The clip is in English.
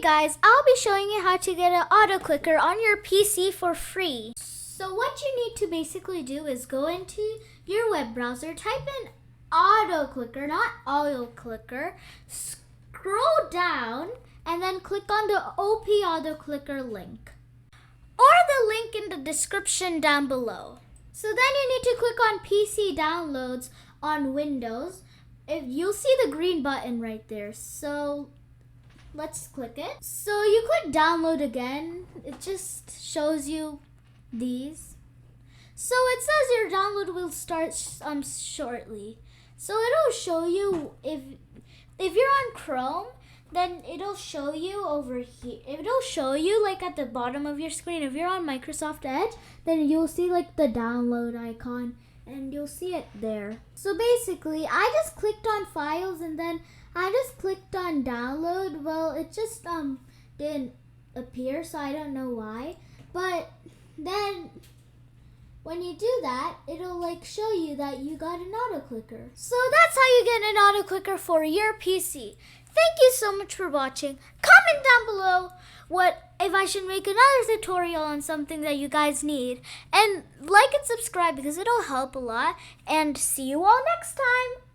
guys, I'll be showing you how to get an Autoclicker on your PC for free. So what you need to basically do is go into your web browser, type in Autoclicker, not Autoclicker, scroll down, and then click on the OP Autoclicker link. Or the link in the description down below. So then you need to click on PC downloads on Windows. If you'll see the green button right there. So let's click it. So you click download again. It just shows you these. So it says your download will start shortly. So it'll show you if you're on Chrome, then it'll show you over here. It'll show you like at the bottom of your screen. If you're on Microsoft Edge, then you'll see like the download icon and you'll see it there. So basically, I just clicked on files and then I just clicked on download. Well, it just didn't appear, so I don't know why. But then when you do that, it'll like show you that you got an Autoclicker. So that's how you get an Autoclicker for your PC. Thank you so much for watching. Comment down below if I should make another tutorial on something that you guys need. And like and subscribe because it'll help a lot. And see you all next time.